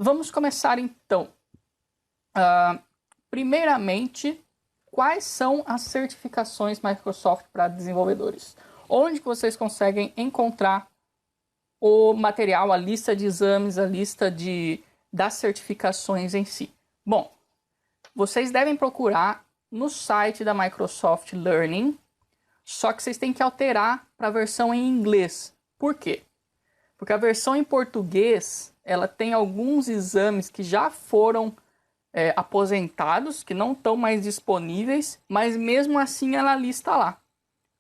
Vamos começar então. Primeiramente, quais são as certificações Microsoft para desenvolvedores? Onde que vocês conseguem encontrar o material, a lista de exames, a lista das certificações em si? Bom, vocês devem procurar no site da Microsoft Learning, só que vocês têm que alterar para a versão em inglês. Por quê? Porque a versão em português, ela tem alguns exames que já foram aposentados, que não estão mais disponíveis, mas mesmo assim ela lista lá.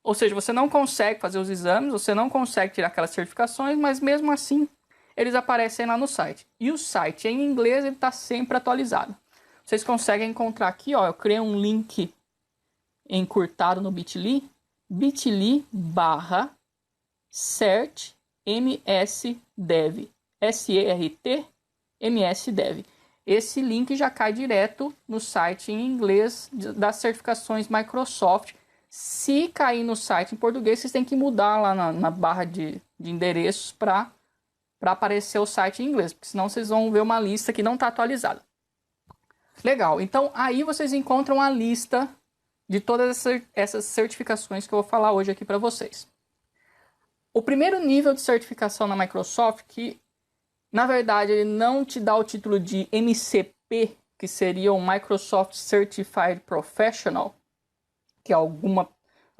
Ou seja, você não consegue fazer os exames, você não consegue tirar aquelas certificações, mas mesmo assim eles aparecem lá no site. E o site em inglês está sempre atualizado. Vocês conseguem encontrar aqui, ó, eu criei um link encurtado no bit.ly, bit.ly/cert-msdev, SERT-MSDev. Esse link já cai direto no site em inglês das certificações Microsoft. Se cair no site em português, vocês têm que mudar lá na barra de endereços para aparecer o site em inglês, porque senão vocês vão ver uma lista que não está atualizada. Legal, então aí vocês encontram a lista de todas essas certificações que eu vou falar hoje aqui para vocês. O primeiro nível de certificação na Microsoft, que na verdade ele não te dá o título de MCP, que seria o Microsoft Certified Professional, que é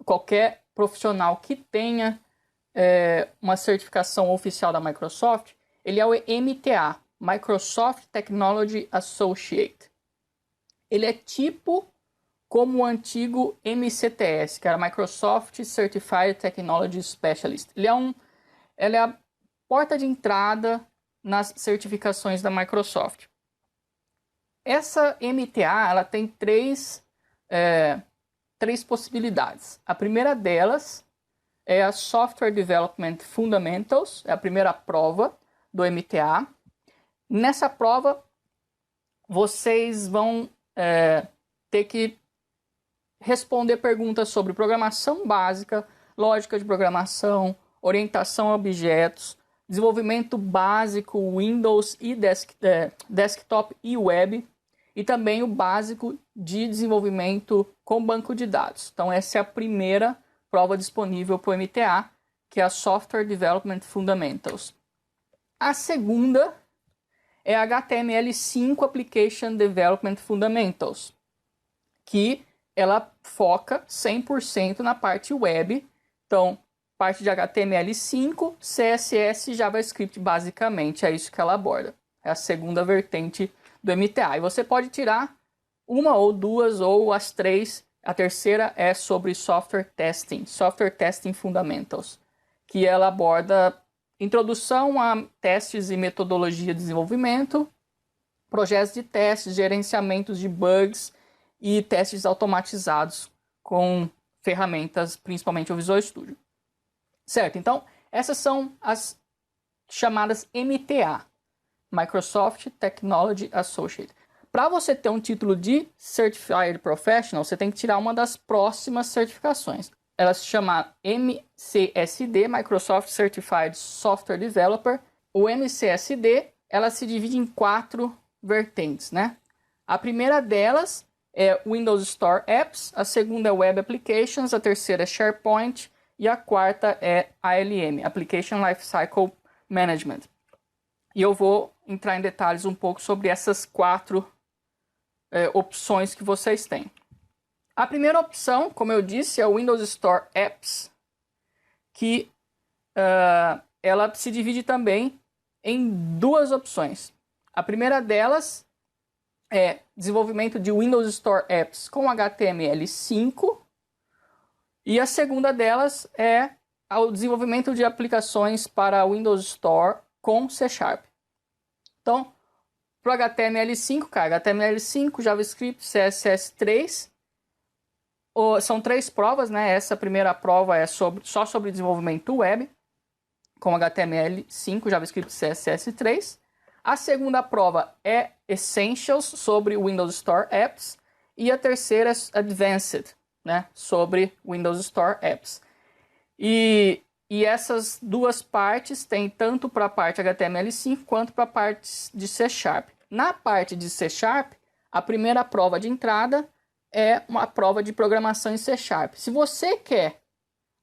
qualquer profissional que tenha uma certificação oficial da Microsoft, ele é o MTA, Microsoft Technology Associate. Ele é tipo como o antigo MCTS, que era Microsoft Certified Technology Specialist. Ele é a porta de entrada nas certificações da Microsoft. Essa MTA ela tem três possibilidades. A primeira delas é a Software Development Fundamentals, é a primeira prova do MTA. Nessa prova, vocês vão ter que responder perguntas sobre programação básica, lógica de programação, orientação a objetos, desenvolvimento básico Windows e desktop e web, e também o básico de desenvolvimento com banco de dados. Então essa é a primeira prova disponível para o MTA, que é a Software Development Fundamentals. A segunda é a HTML5 Application Development Fundamentals, que ela foca 100% na parte web. Então, parte de HTML5, CSS e JavaScript, basicamente, é isso que ela aborda. É a segunda vertente do MTA. E você pode tirar uma ou duas ou as três. A terceira é sobre Software Testing Fundamentals, que ela aborda introdução a testes e metodologia de desenvolvimento, projetos de testes, gerenciamentos de bugs e testes automatizados com ferramentas, principalmente o Visual Studio. Certo, então essas são as chamadas MTA, Microsoft Technology Associate. Para você ter um título de Certified Professional, você tem que tirar uma das próximas certificações. Ela se chama MCSD, Microsoft Certified Software Developer. O MCSD, ela se divide em 4 vertentes, né? A primeira delas é Windows Store Apps, a segunda é Web Applications, a terceira é SharePoint e a quarta é ALM, Application Lifecycle Management. E eu vou entrar em detalhes um pouco sobre essas 4 opções que vocês têm. A primeira opção, como eu disse, é o Windows Store Apps, que ela se divide também em 2 opções. A primeira delas é desenvolvimento de Windows Store Apps com HTML5 e a segunda delas é o desenvolvimento de aplicações para Windows Store com C#. Então, para o HTML5, cara, HTML5, JavaScript, CSS3, são 3 provas, né? Essa primeira prova é só sobre desenvolvimento web, com HTML5, JavaScript, CSS3. A segunda prova é Essentials, sobre Windows Store Apps. E a terceira é Advanced, né? Sobre Windows Store Apps. E E essas duas partes tem tanto para a parte HTML5 quanto para a parte de C#. Na parte de C#, a primeira prova de entrada é uma prova de programação em C#. Se você quer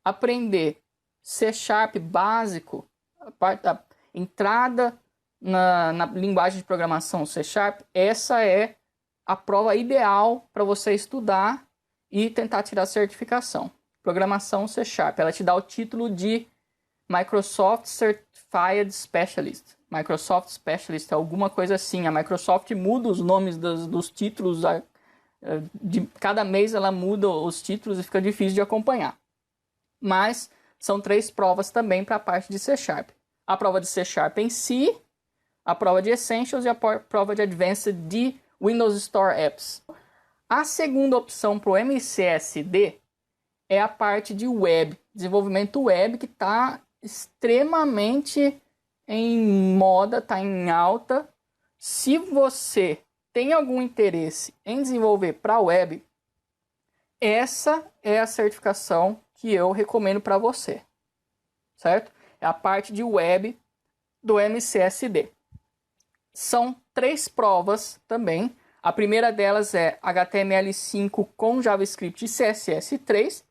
aprender C# básico, a entrada na linguagem de programação C#, essa é a prova ideal para você estudar e tentar tirar a certificação. Programação C#, ela te dá o título de Microsoft Certified Specialist. Microsoft Specialist é alguma coisa assim. A Microsoft muda os nomes dos títulos, de cada mês ela muda os títulos e fica difícil de acompanhar. Mas são 3 provas também para a parte de C#. A prova de C# em si, a prova de Essentials e a prova de Advanced de Windows Store Apps. A segunda opção para o MCSD é a parte de web, desenvolvimento web, que está extremamente em moda, está em alta. Se você tem algum interesse em desenvolver para web, essa é a certificação que eu recomendo para você, certo? É a parte de web do MCSD. São 3 provas também. A primeira delas é HTML5 com JavaScript e CSS3,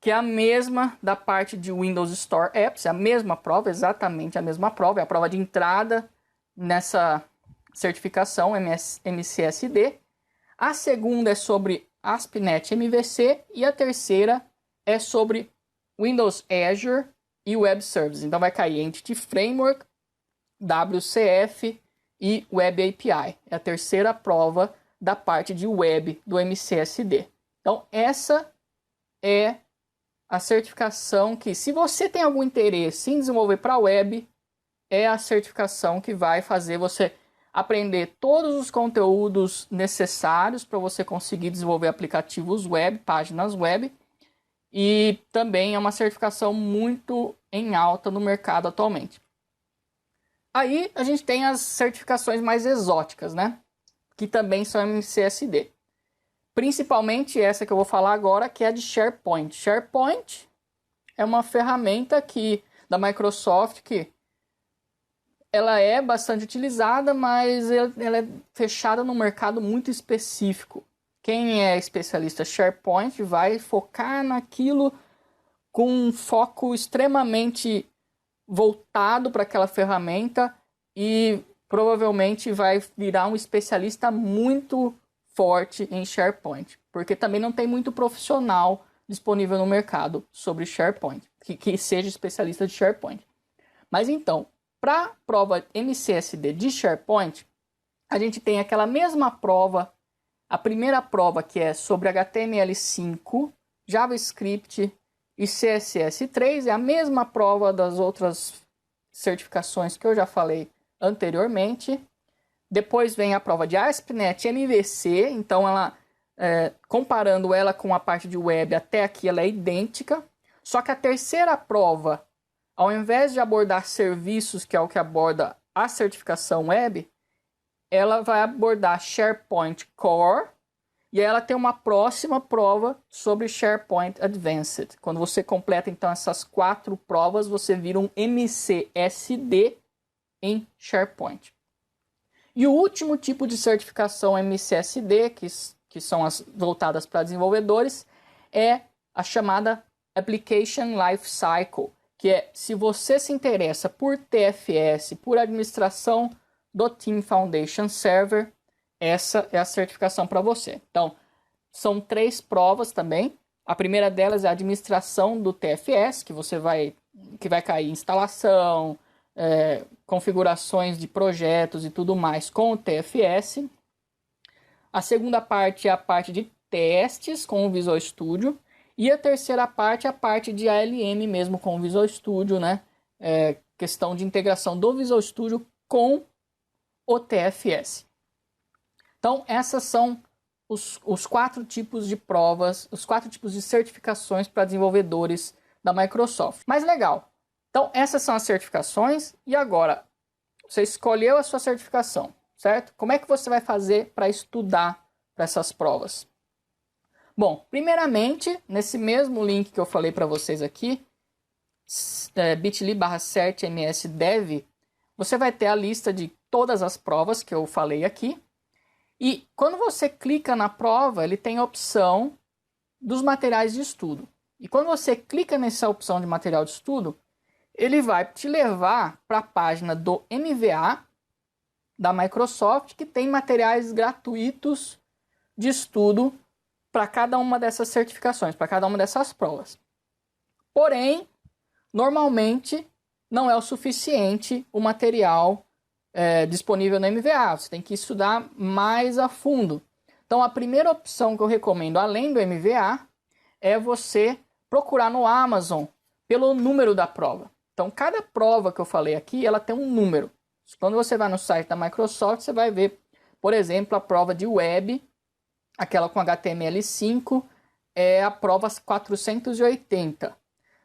que é a mesma da parte de Windows Store Apps, é a mesma prova, exatamente a mesma prova, é a prova de entrada nessa certificação MCSD. A segunda é sobre ASP.NET MVC e a terceira é sobre Windows Azure e Web Services. Então vai cair Entity Framework, WCF e Web API. É a terceira prova da parte de web do MCSD. Então essa é a certificação que, se você tem algum interesse em desenvolver para web, é a certificação que vai fazer você aprender todos os conteúdos necessários para você conseguir desenvolver aplicativos web, páginas web. E também é uma certificação muito em alta no mercado atualmente. Aí a gente tem as certificações mais exóticas, né? Que também são MCSD. Principalmente essa que eu vou falar agora, que é a de SharePoint. SharePoint é uma ferramenta da Microsoft que ela é bastante utilizada, mas ela é fechada num mercado muito específico. Quem é especialista SharePoint vai focar naquilo com um foco extremamente voltado para aquela ferramenta e provavelmente vai virar um especialista muito forte em SharePoint, porque também não tem muito profissional disponível no mercado sobre SharePoint, que seja especialista de SharePoint. Mas então, para a prova MCSD de SharePoint, a gente tem aquela mesma prova, a primeira prova que é sobre HTML5, JavaScript e CSS3, é a mesma prova das outras certificações que eu já falei anteriormente. Depois vem a prova de ASP.NET MVC, então comparando ela com a parte de web, até aqui ela é idêntica. Só que a terceira prova, ao invés de abordar serviços, que é o que aborda a certificação web, ela vai abordar SharePoint Core, e ela tem uma próxima prova sobre SharePoint Advanced. Quando você completa então essas 4 provas, você vira um MCSD em SharePoint. E o último tipo de certificação MCSD, que são as voltadas para desenvolvedores, é a chamada Application Lifecycle, que é, se você se interessa por TFS, por administração do Team Foundation Server, essa é a certificação para você. Então, são 3 provas também. A primeira delas é a administração do TFS, que vai cair instalação, configurações de projetos e tudo mais com o TFS. A segunda parte é a parte de testes com o Visual Studio. E a terceira parte é a parte de ALM mesmo com o Visual Studio, né? Questão de integração do Visual Studio com o TFS. Então, essas são os 4 tipos de provas, os 4 tipos de certificações para desenvolvedores da Microsoft. Mas legal. Então, essas são as certificações. E agora, você escolheu a sua certificação, certo? Como é que você vai fazer para estudar para essas provas? Bom, primeiramente, nesse mesmo link que eu falei para vocês aqui, bit.ly/certmsdev, você vai ter a lista de todas as provas que eu falei aqui. E quando você clica na prova, ele tem a opção dos materiais de estudo. E quando você clica nessa opção de material de estudo, ele vai te levar para a página do MVA da Microsoft, que tem materiais gratuitos de estudo para cada uma dessas certificações, para cada uma dessas provas. Porém, normalmente não é o suficiente o material disponível no MVA. Você tem que estudar mais a fundo. Então, a primeira opção que eu recomendo, além do MVA, é você procurar no Amazon pelo número da prova. Então, cada prova que eu falei aqui, ela tem um número. Quando você vai no site da Microsoft, você vai ver, por exemplo, a prova de web, aquela com HTML5, é a prova 480.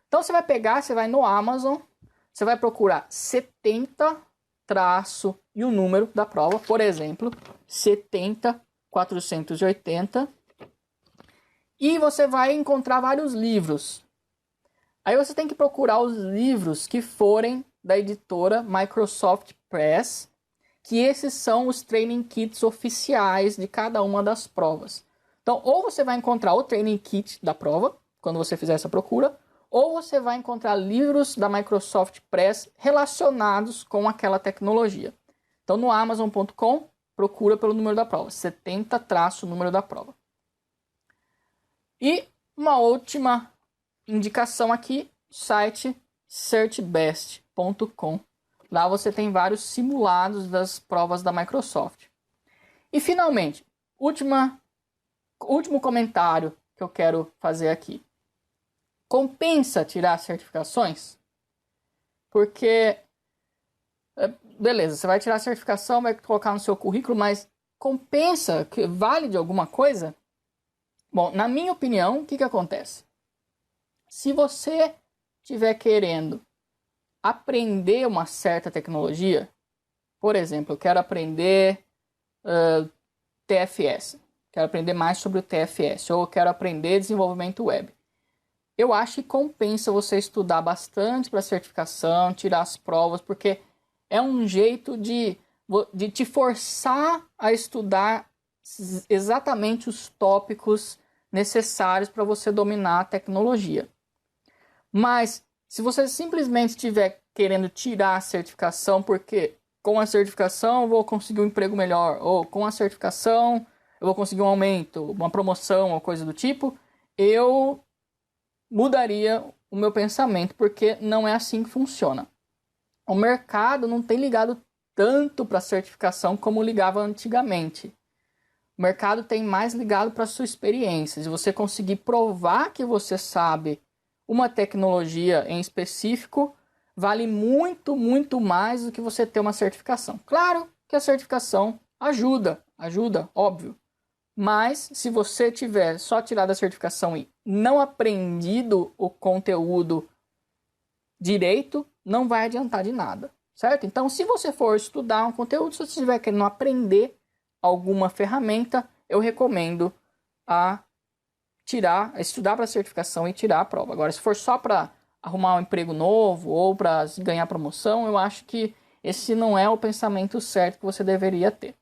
Então, você vai pegar, você vai no Amazon, você vai procurar 70 traço e o número da prova, por exemplo, 70.480, e você vai encontrar vários livros. Aí você tem que procurar os livros que forem da editora Microsoft Press, que esses são os training kits oficiais de cada uma das provas. Então, ou você vai encontrar o training kit da prova, quando você fizer essa procura, ou você vai encontrar livros da Microsoft Press relacionados com aquela tecnologia. Então, no Amazon.com, procura pelo número da prova, 70-número da prova. E uma última indicação aqui, site searchbest.com. Lá você tem vários simulados das provas da Microsoft. E finalmente, último comentário que eu quero fazer aqui. Compensa tirar certificações? Porque, beleza, você vai tirar a certificação, vai colocar no seu currículo, mas compensa? Que vale de alguma coisa? Bom, na minha opinião, o que acontece? Se você estiver querendo aprender uma certa tecnologia, por exemplo, eu quero aprender TFS, quero aprender mais sobre o TFS, ou eu quero aprender desenvolvimento web. Eu acho que compensa você estudar bastante para a certificação, tirar as provas, porque é um jeito de te forçar a estudar exatamente os tópicos necessários para você dominar a tecnologia. Mas, se você simplesmente estiver querendo tirar a certificação, porque com a certificação eu vou conseguir um emprego melhor, ou com a certificação eu vou conseguir um aumento, uma promoção, ou coisa do tipo, eu mudaria o meu pensamento, porque não é assim que funciona. O mercado não tem ligado tanto para a certificação como ligava antigamente. O mercado tem mais ligado para a sua experiência. Se você conseguir provar que você sabe uma tecnologia em específico, vale muito, muito mais do que você ter uma certificação. Claro que a certificação ajuda, óbvio. Mas se você tiver só tirado a certificação e não aprendido o conteúdo direito, não vai adiantar de nada, certo? Então, se você for estudar um conteúdo, se você estiver querendo aprender alguma ferramenta, eu recomendo estudar para a certificação e tirar a prova. Agora, se for só para arrumar um emprego novo ou para ganhar promoção, eu acho que esse não é o pensamento certo que você deveria ter.